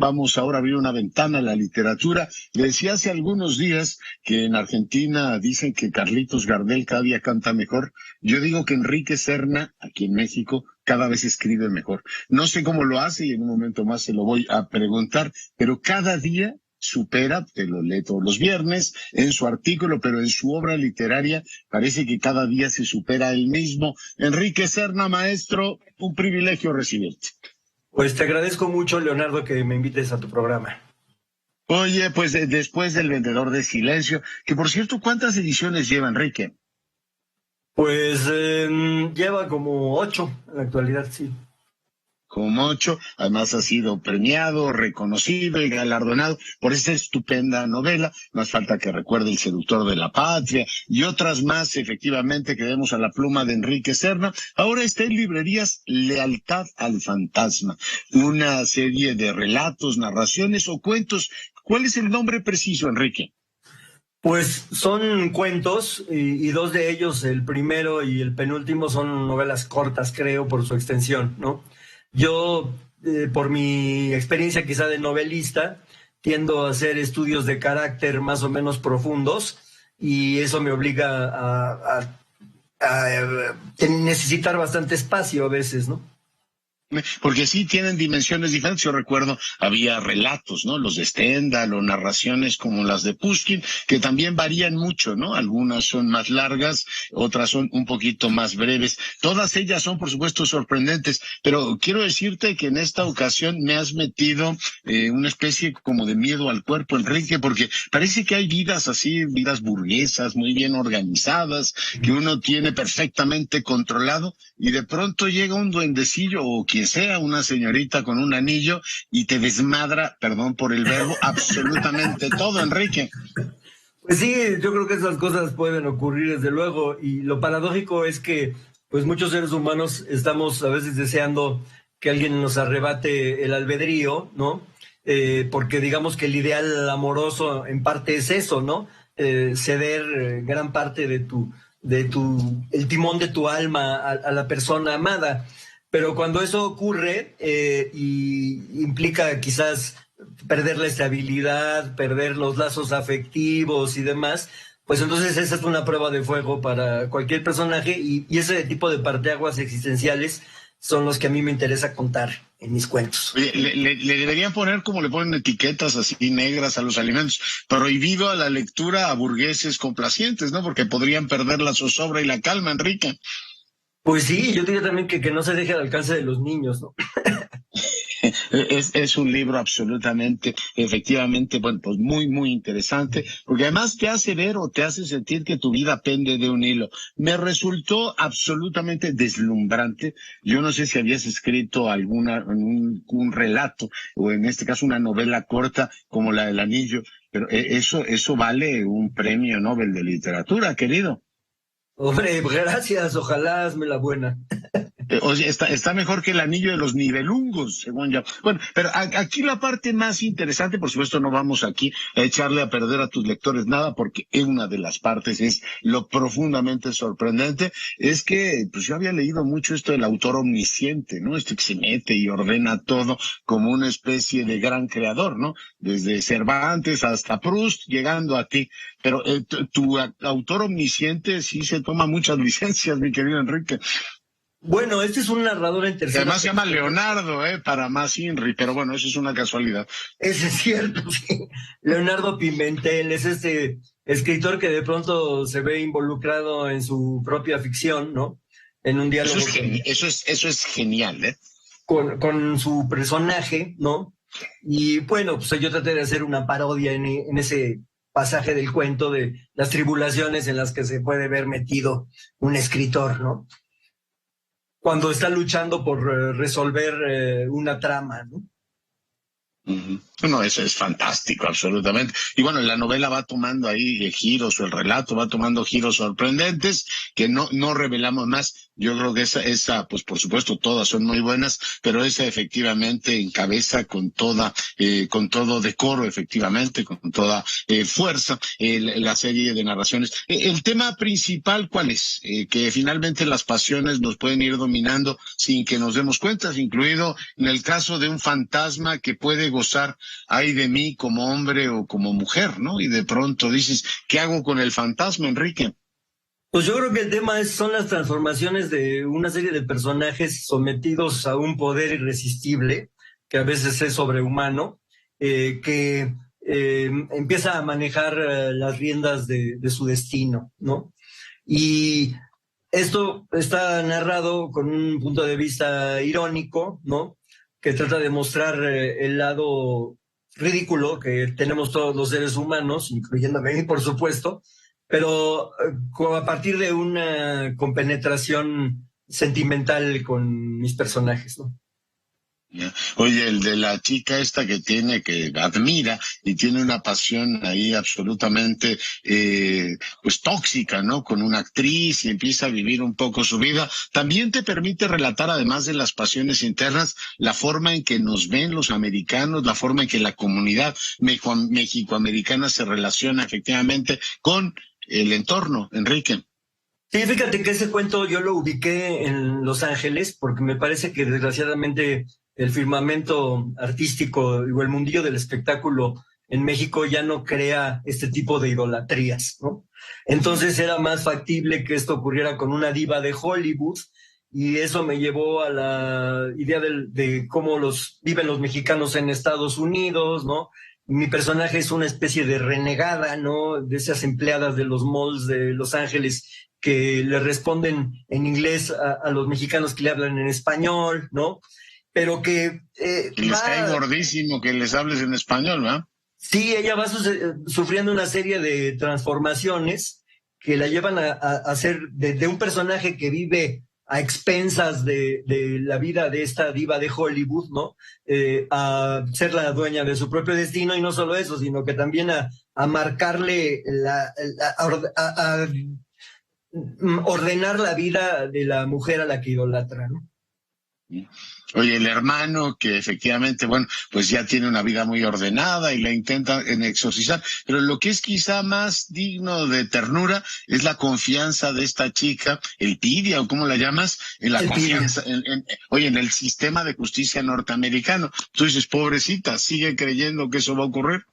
Vamos ahora a abrir una ventana a la literatura. Le decía hace algunos días que en Argentina dicen que Carlitos Gardel cada día canta mejor. Yo digo que Enrique Serna, aquí en México, cada vez escribe mejor. No sé cómo lo hace y en un momento más se lo voy a preguntar, pero cada día supera, te lo lee todos los viernes, en su artículo, pero en su obra literaria parece que cada día se supera él mismo. Enrique Serna, maestro, un privilegio recibirte. Pues te agradezco mucho, Leonardo, que me invites a tu programa. Oye, pues después del Vendedor de Silencio, que por cierto, ¿cuántas ediciones lleva Enrique? Pues lleva como 8 en la actualidad, sí. Como 8, además ha sido premiado, reconocido y galardonado por esa estupenda novela. Más falta que recuerde El seductor de la patria y otras más, efectivamente, que vemos a la pluma de Enrique Serna. Ahora está en librerías Lealtad al fantasma, una serie de relatos, narraciones o cuentos. ¿Cuál es el nombre preciso, Enrique? Pues son cuentos y 2 de ellos, el primero y el penúltimo, son novelas cortas, creo, por su extensión, ¿no? Yo, por mi experiencia quizá de novelista, tiendo a hacer estudios de carácter más o menos profundos y eso me obliga a necesitar bastante espacio a veces, ¿no? Porque sí tienen dimensiones diferentes. Yo recuerdo, había relatos, ¿no? Los de Stendhal o narraciones como las de Pushkin, que también varían mucho, ¿no? Algunas son más largas, otras son un poquito más breves. Todas ellas son, por supuesto, sorprendentes, pero quiero decirte que en esta ocasión me has metido una especie como de miedo al cuerpo, Enrique, porque parece que hay vidas así, vidas burguesas, muy bien organizadas, que uno tiene perfectamente controlado, y de pronto llega un duendecillo o quien sea, una señorita con un anillo y te desmadra, perdón por el verbo, absolutamente todo, Enrique. Pues sí, yo creo que esas cosas pueden ocurrir desde luego y lo paradójico es que pues muchos seres humanos estamos a veces deseando que alguien nos arrebate el albedrío, ¿no? Porque digamos que el ideal amoroso en parte es eso, ¿no? Ceder gran parte el timón de tu alma a la persona amada. Pero cuando eso ocurre y implica quizás perder la estabilidad, perder los lazos afectivos y demás, pues entonces esa es una prueba de fuego para cualquier personaje y ese tipo de parteaguas existenciales son los que a mí me interesa contar en mis cuentos. Oye, le deberían poner como le ponen etiquetas así negras a los alimentos, prohibido a la lectura a burgueses complacientes, ¿no? Porque podrían perder la zozobra y la calma, Enrique. Pues sí, yo diría también que no se deje al alcance de los niños, ¿no? Es un libro absolutamente, efectivamente, bueno, pues muy, muy interesante, porque además te hace ver o te hace sentir que tu vida pende de un hilo. Me resultó absolutamente deslumbrante. Yo no sé si habías escrito un relato, o en este caso una novela corta como la del Anillo, pero eso vale un premio Nobel de literatura, querido. Hombre, gracias, ojalá hazme la buena. Oye, está mejor que el Anillo de los Nibelungos, según yo. Bueno, pero aquí la parte más interesante, por supuesto, no vamos aquí a echarle a perder a tus lectores nada, porque una de las partes es lo profundamente sorprendente, es que pues yo había leído mucho esto del autor omnisciente, ¿no? Este que se mete y ordena todo como una especie de gran creador, ¿no? Desde Cervantes hasta Proust, llegando a ti. Pero tu autor omnisciente sí se toma muchas licencias, mi querido Enrique. Bueno, este es un narrador en tercera. Además se llama Leonardo, para más Inri, pero bueno, eso es una casualidad. Ese es cierto, sí. Leonardo Pimentel es este escritor que de pronto se ve involucrado en su propia ficción, ¿no? En un diálogo. Eso es genial, ¿eh? Con su personaje, ¿no? Y bueno, pues yo traté de hacer una parodia en ese pasaje del cuento de las tribulaciones en las que se puede ver metido un escritor, ¿no? Cuando está luchando por resolver una trama, ¿no? No, eso es fantástico, absolutamente. Y bueno, la novela va tomando ahí giros, o el relato va tomando giros sorprendentes que no revelamos más. Yo creo que esa, pues por supuesto, todas son muy buenas, pero esa efectivamente encabeza con todo decoro, efectivamente, con toda fuerza, la serie de narraciones. El tema principal, ¿cuál es? Que finalmente las pasiones nos pueden ir dominando sin que nos demos cuenta, incluido en el caso de un fantasma que puede gozar, ay de mí como hombre o como mujer, ¿no? Y de pronto dices, ¿qué hago con el fantasma, Enrique? Pues yo creo que el tema son las transformaciones de una serie de personajes sometidos a un poder irresistible, que a veces es sobrehumano, que empieza a manejar las riendas de su destino, ¿no? Y esto está narrado con un punto de vista irónico, ¿no? Que trata de mostrar el lado ridículo que tenemos todos los seres humanos, incluyéndome a mí, por supuesto, pero a partir de una compenetración sentimental con mis personajes, ¿no? Ya. Oye, el de la chica esta que admira y tiene una pasión ahí absolutamente, pues tóxica, ¿no? Con una actriz y empieza a vivir un poco su vida. También te permite relatar, además de las pasiones internas, la forma en que nos ven los americanos, la forma en que la comunidad mexicoamericana se relaciona efectivamente con el entorno, Enrique. Sí, fíjate que ese cuento yo lo ubiqué en Los Ángeles porque me parece que desgraciadamente el firmamento artístico o el mundillo del espectáculo en México ya no crea este tipo de idolatrías, ¿no? Entonces era más factible que esto ocurriera con una diva de Hollywood y eso me llevó a la idea de cómo viven los mexicanos en Estados Unidos, ¿no? Mi personaje es una especie de renegada, ¿no? De esas empleadas de los malls de Los Ángeles que le responden en inglés a los mexicanos que le hablan en español, ¿no? Pero que... Y les cae gordísimo que les hables en español, ¿verdad? Sí, ella va sufriendo una serie de transformaciones que la llevan a ser de un personaje que vive a expensas de la vida de esta diva de Hollywood, ¿no? A ser la dueña de su propio destino, y no solo eso, sino que también a marcarle, a ordenar la vida de la mujer a la que idolatra, ¿no? Oye, el hermano que efectivamente, bueno, pues ya tiene una vida muy ordenada y la intenta exorcizar, pero lo que es quizá más digno de ternura es la confianza de esta chica, el tibia o cómo la llamas, en la confianza, oye, en el sistema de justicia norteamericano. Tú dices, pobrecita, sigue creyendo que eso va a ocurrir.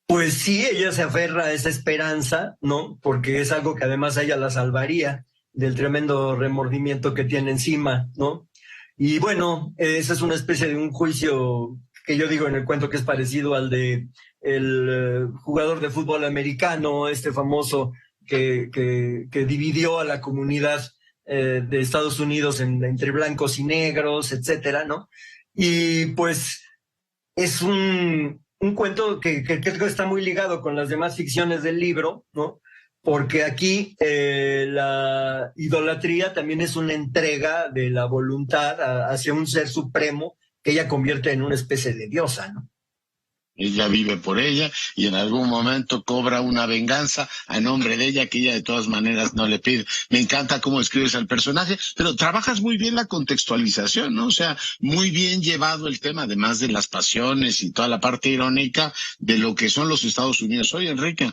Pues sí, ella se aferra a esa esperanza, ¿no? Porque es algo que además a ella la salvaría del tremendo remordimiento que tiene encima, ¿no? Y bueno, esa es una especie de un juicio que yo digo en el cuento que es parecido al de el jugador de fútbol americano, este famoso que dividió a la comunidad de Estados Unidos entre blancos y negros, etcétera, ¿no? Y pues es un cuento que creo que está muy ligado con las demás ficciones del libro, ¿no? Porque aquí la idolatría también es una entrega de la voluntad hacia un ser supremo que ella convierte en una especie de diosa, ¿no? Ella vive por ella y en algún momento cobra una venganza a nombre de ella que ella de todas maneras no le pide. Me encanta cómo escribes al personaje, pero trabajas muy bien la contextualización, ¿no? O sea, muy bien llevado el tema, además de las pasiones y toda la parte irónica de lo que son los Estados Unidos hoy, Enrique.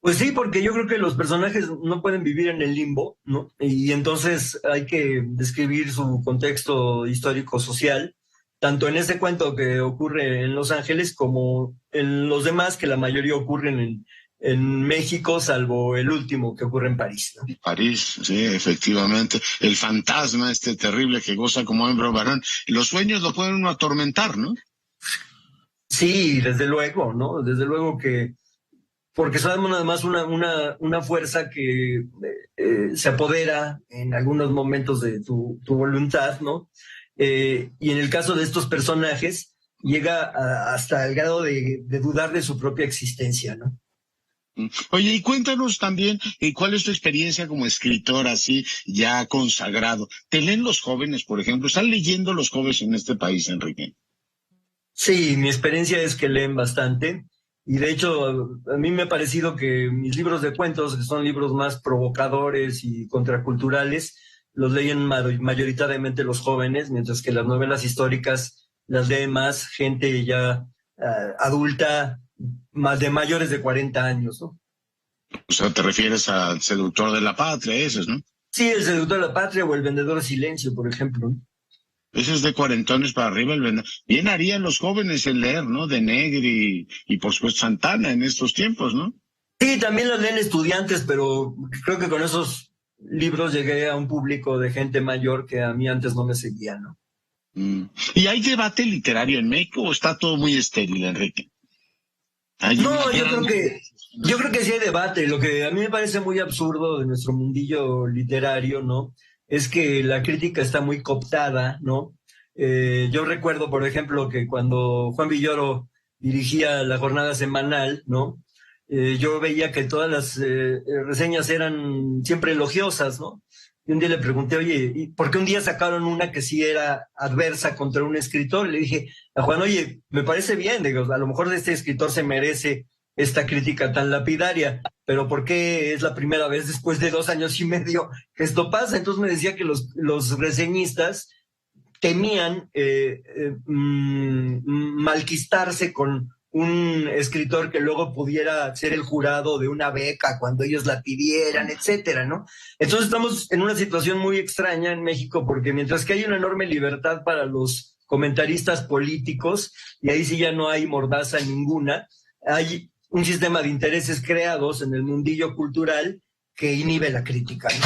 Pues sí, porque yo creo que los personajes no pueden vivir en el limbo, ¿no? Y entonces hay que describir su contexto histórico-social, tanto en ese cuento que ocurre en Los Ángeles como en los demás, que la mayoría ocurren en México, salvo el último que ocurre en París, ¿no? París, sí, efectivamente. El fantasma este terrible que goza como hembra o varón. Los sueños lo pueden uno atormentar, ¿no? Sí, desde luego, ¿no? Desde luego que porque sabemos además una fuerza que se apodera en algunos momentos de tu voluntad, ¿no? Y en el caso de estos personajes, llega hasta el grado de dudar de su propia existencia, ¿no? Oye, y cuéntanos también cuál es tu experiencia como escritor así ya consagrado. ¿Te leen los jóvenes, por ejemplo? ¿Están leyendo los jóvenes en este país, Enrique? Sí, mi experiencia es que leen bastante. Y de hecho, a mí me ha parecido que mis libros de cuentos, que son libros más provocadores y contraculturales, los leen mayoritariamente los jóvenes, mientras que las novelas históricas las lee más gente ya adulta, más de mayores de 40 años, ¿no? O sea, te refieres al Seductor de la Patria, esos, ¿no? Sí, El Seductor de la Patria o El Vendedor de Silencio, por ejemplo, ¿no? Eso es de cuarentones para arriba. Bien harían los jóvenes en leer, ¿no? De Negri y por supuesto Santana en estos tiempos, ¿no? Sí, también los leen estudiantes, pero creo que con esos libros llegué a un público de gente mayor que a mí antes no me seguía, ¿no? ¿Y hay debate literario en México o está todo muy estéril, Enrique? No, yo creo que sí hay debate. Lo que a mí me parece muy absurdo de nuestro mundillo literario, ¿no? Es que la crítica está muy cooptada, ¿no? Yo recuerdo, por ejemplo, que cuando Juan Villoro dirigía la jornada semanal, ¿no? Yo veía que todas las reseñas eran siempre elogiosas, ¿no? Y un día le pregunté, oye, ¿y por qué un día sacaron una que sí era adversa contra un escritor? Le dije a Juan, oye, me parece bien, digo, a lo mejor este escritor se merece esta crítica tan lapidaria, pero ¿por qué es la primera vez después de 2 años y medio que esto pasa? Entonces me decía que los reseñistas temían malquistarse con un escritor que luego pudiera ser el jurado de una beca cuando ellos la pidieran, etcétera, ¿no? Entonces estamos en una situación muy extraña en México porque mientras que hay una enorme libertad para los comentaristas políticos, y ahí sí ya no hay mordaza ninguna, hay un sistema de intereses creados en el mundillo cultural que inhibe la crítica, ¿no?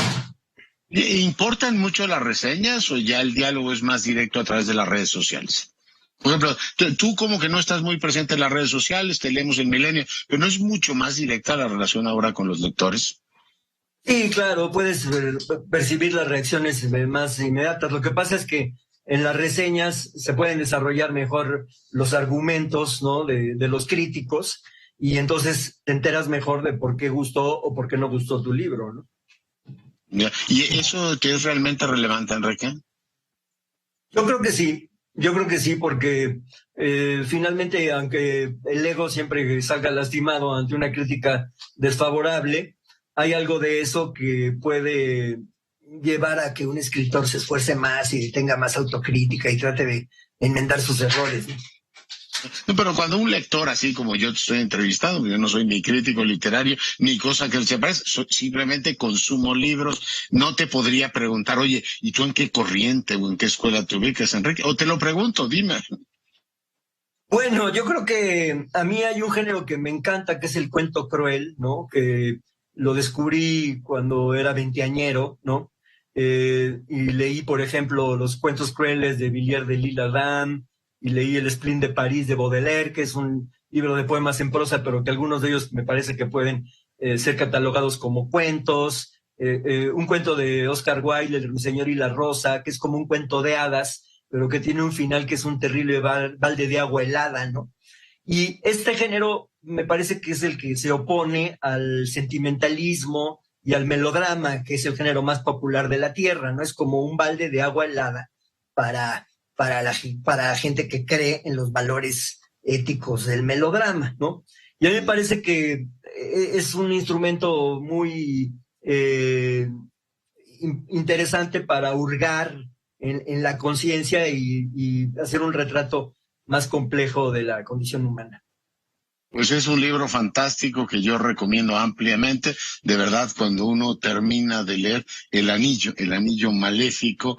¿Importan mucho las reseñas o ya el diálogo es más directo a través de las redes sociales? Por ejemplo, tú como que no estás muy presente en las redes sociales, te leemos en Milenio, pero ¿no es mucho más directa la relación ahora con los lectores? Sí, claro, puedes percibir las reacciones más inmediatas. Lo que pasa es que en las reseñas se pueden desarrollar mejor los argumentos, ¿no? de los críticos, y entonces te enteras mejor de por qué gustó o por qué no gustó tu libro, ¿no? ¿Y eso que es realmente relevante, Enrique? Yo creo que sí, porque finalmente, aunque el ego siempre salga lastimado ante una crítica desfavorable, hay algo de eso que puede llevar a que un escritor se esfuerce más y tenga más autocrítica y trate de enmendar sus errores, ¿no? No, pero cuando un lector, así como yo te estoy entrevistando, yo no soy ni crítico literario, ni cosa que se parezca, simplemente consumo libros, no te podría preguntar, oye, ¿y tú en qué corriente o en qué escuela te ubicas, Enrique? O te lo pregunto, dime. Bueno, yo creo que a mí hay un género que me encanta, que es el cuento cruel, ¿no? Que lo descubrí cuando era veinteañero, ¿no? Y leí, por ejemplo, los cuentos crueles de Villiers de L'Isle-Adam, y leí El Spleen de París de Baudelaire, que es un libro de poemas en prosa, pero que algunos de ellos me parece que pueden ser catalogados como cuentos. Un cuento de Oscar Wilde, El Ruiseñor y la Rosa, que es como un cuento de hadas, pero que tiene un final que es un terrible balde de agua helada, ¿no? Y este género me parece que es el que se opone al sentimentalismo y al melodrama, que es el género más popular de la Tierra, ¿no? Es como un balde de agua helada para la gente que cree en los valores éticos del melodrama, ¿no? Y a mí me parece que es un instrumento muy interesante para hurgar en la conciencia y hacer un retrato más complejo de la condición humana. Pues es un libro fantástico que yo recomiendo ampliamente. De verdad, cuando uno termina de leer El Anillo Maléfico,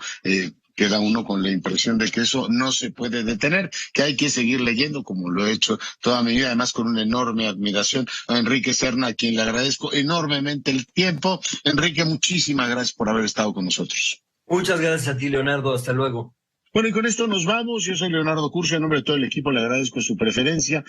queda uno con la impresión de que eso no se puede detener, que hay que seguir leyendo, como lo he hecho toda mi vida, además con una enorme admiración a Enrique Serna, a quien le agradezco enormemente el tiempo. Enrique, muchísimas gracias por haber estado con nosotros. Muchas gracias a ti, Leonardo. Hasta luego. Bueno, y con esto nos vamos. Yo soy Leonardo Curcio. En nombre de todo el equipo le agradezco su preferencia.